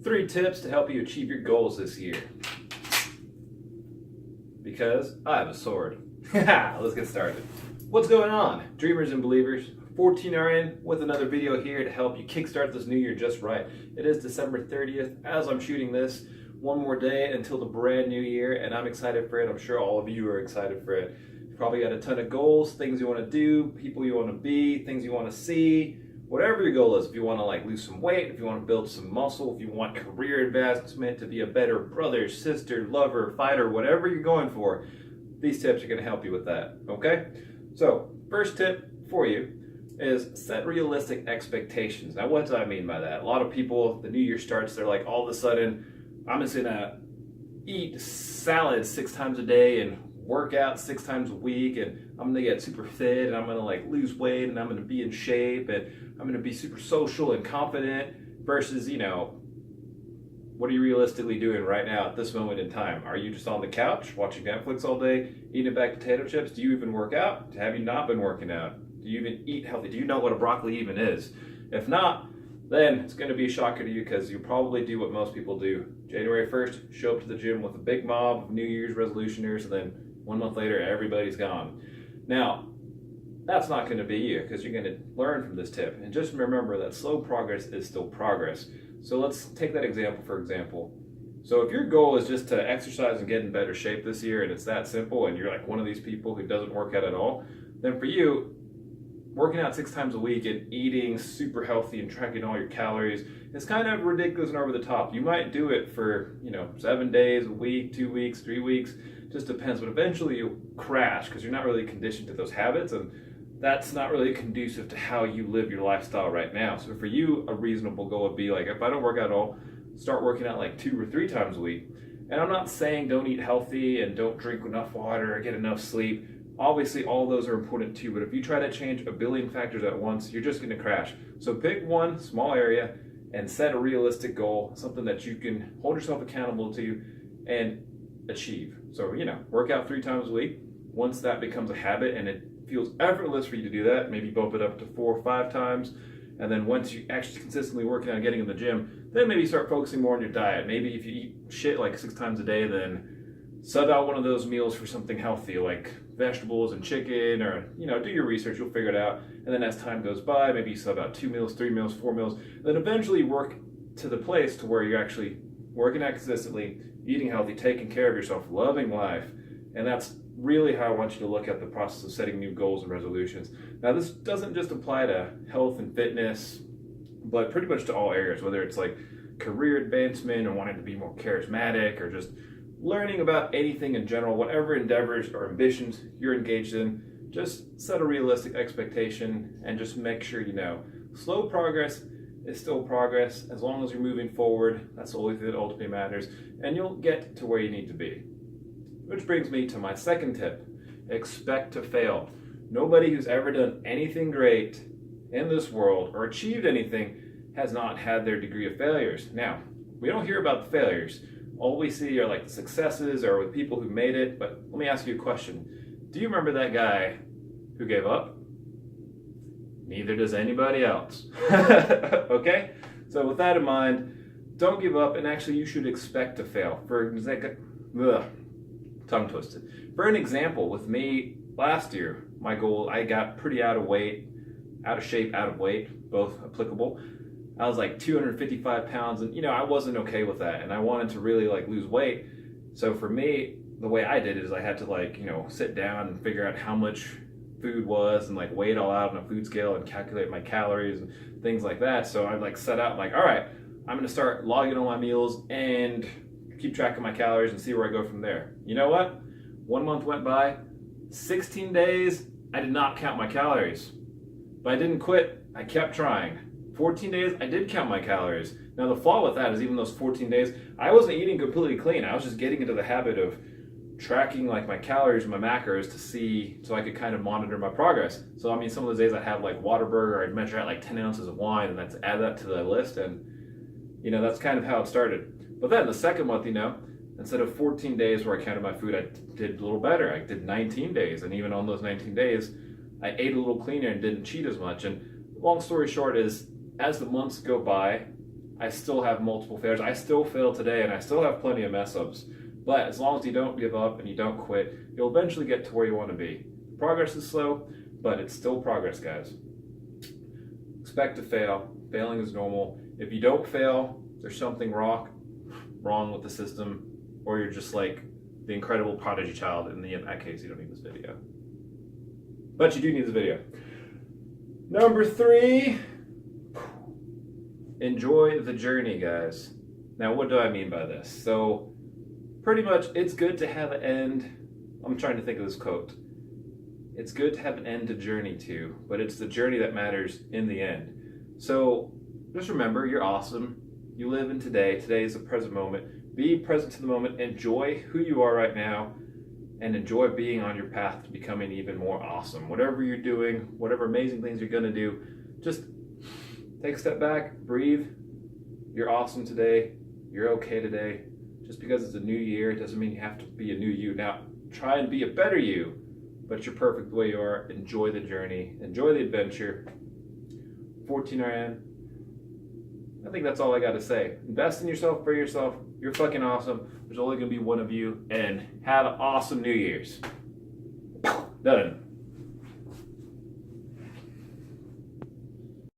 3 tips to help you achieve your goals this year. Because I have a sword. Let's get started. What's going on, dreamers and believers? 14RN with another video here to help you kickstart this new year just right. It is December 30th as I'm shooting this. One more day until the brand new year, and I'm excited for it. I'm sure all of you are excited for it. You probably got a ton of goals, things you want to do, people you want to be, things you want to see. Whatever your goal is, if you want to lose some weight, if you want to build some muscle, if you want career advancement, to be a better brother, sister, lover, fighter, whatever you're going for, these tips are going to help you with that, okay? So, first tip for you is set realistic expectations. Now, what do I mean by that? A lot of people, the new year starts, they're like, all of a sudden, I'm just gonna eat salad 6 times a day and work out 6 times a week, and I'm gonna get super fit, and I'm gonna lose weight, and I'm gonna be in shape, and I'm gonna be super social and confident, versus, what are you realistically doing right now at this moment in time? Are you just on the couch watching Netflix all day, eating a bag of potato chips? Do you even work out? Have you not been working out? Do you even eat healthy? Do you know what a broccoli even is? If not, then it's going to be a shocker to you, because you probably do what most people do. January 1st, show up to the gym with a big mob of New Year's resolutioners, and then 1 month later, everybody's gone. Now, that's not going to be you, because you're going to learn from this tip. And just remember that slow progress is still progress. So let's take that example for example. So if your goal is just to exercise and get in better shape this year, and it's that simple, and you're like one of these people who doesn't work out at all, then for you, working out 6 times a week and eating super healthy and tracking all your calories is kind of ridiculous and over the top. You might do it for, 7 days, a week, 2 weeks, 3 weeks, just depends. But eventually you'll crash because you're not really conditioned to those habits, and that's not really conducive to how you live your lifestyle right now. So for you, a reasonable goal would be if I don't work out at all, start working out 2 or 3 times a week. And I'm not saying don't eat healthy and don't drink enough water or get enough sleep. Obviously, all those are important too, but if you try to change a billion factors at once, you're just going to crash. So pick one small area and set a realistic goal, something that you can hold yourself accountable to and achieve. So, work out 3 times a week. Once that becomes a habit and it feels effortless for you to do that, maybe bump it up to 4 or 5 times. And then once you actually consistently working on getting in the gym, then maybe start focusing more on your diet. Maybe if you eat shit 6 times a day, then sub out one of those meals for something healthy like vegetables and chicken, or do your research, you'll figure it out. And then as time goes by, maybe you sub out 2 meals, 3 meals, 4 meals, and then eventually work to the place to where you're actually working out consistently, eating healthy, taking care of yourself, loving life. And that's really how I want you to look at the process of setting new goals and resolutions. Now, this doesn't just apply to health and fitness, but pretty much to all areas, whether it's career advancement or wanting to be more charismatic, or just learning about anything in general, whatever endeavors or ambitions you're engaged in. Just set a realistic expectation and just make sure slow progress is still progress. As long as you're moving forward, that's the only thing that ultimately matters, and you'll get to where you need to be. Which brings me to my second tip: expect to fail. Nobody who's ever done anything great in this world or achieved anything has not had their degree of failures. Now, we don't hear about the failures. All we see are the successes or with people who made it. But let me ask you a question. Do you remember that guy who gave up? Neither does anybody else. Okay? So with that in mind, don't give up, and actually you should expect to fail. For example, tongue twisted. For an example, with me last year, my goal, I got pretty out of shape, out of weight, both applicable. I was 255 pounds, and I wasn't okay with that, and I wanted to really lose weight. So for me, the way I did it is I had to sit down and figure out how much food was, and weigh it all out on a food scale and calculate my calories and things like that. So I set out all right, I'm gonna start logging all my meals and keep track of my calories and see where I go from there. You know what? 1 month went by, 16 days, I did not count my calories. But I didn't quit, I kept trying. 14 days, I did count my calories. Now the flaw with that is even those 14 days, I wasn't eating completely clean. I was just getting into the habit of tracking my calories and my macros to see, so I could kind of monitor my progress. So some of those days I'd have Whataburger, I'd measure out 10 ounces of wine, and that's add that to the list, and that's kind of how it started. But then the second month, instead of 14 days where I counted my food, I did a little better. I did 19 days, and even on those 19 days, I ate a little cleaner and didn't cheat as much. And long story short is, as the months go by, I still have multiple failures. I still fail today, and I still have plenty of mess ups. But as long as you don't give up and you don't quit, you'll eventually get to where you want to be. Progress is slow, but it's still progress, guys. Expect to fail. Failing is normal. If you don't fail, there's something wrong with the system, or you're just like the incredible prodigy child. In that case, you don't need this video. But you do need this video. Number 3, enjoy the journey, guys. Now, what do I mean by this? So, pretty much, it's good to have an end. I'm trying to think of this quote. It's good to have an end to journey to, but it's the journey that matters in the end. So, just remember, you're awesome. You live in today. Today is the present moment. Be present to the moment. Enjoy who you are right now, and enjoy being on your path to becoming even more awesome. Whatever you're doing, whatever amazing things you're going to do, just take a step back, breathe. You're awesome today. You're okay today. Just because it's a new year, it doesn't mean you have to be a new you. Now, try and be a better you, but you're perfect the way you are. Enjoy the journey. Enjoy the adventure. 14RN. I think that's all I got to say. Invest in yourself, for yourself. You're fucking awesome. There's only going to be one of you. And have an awesome New Year's. Done.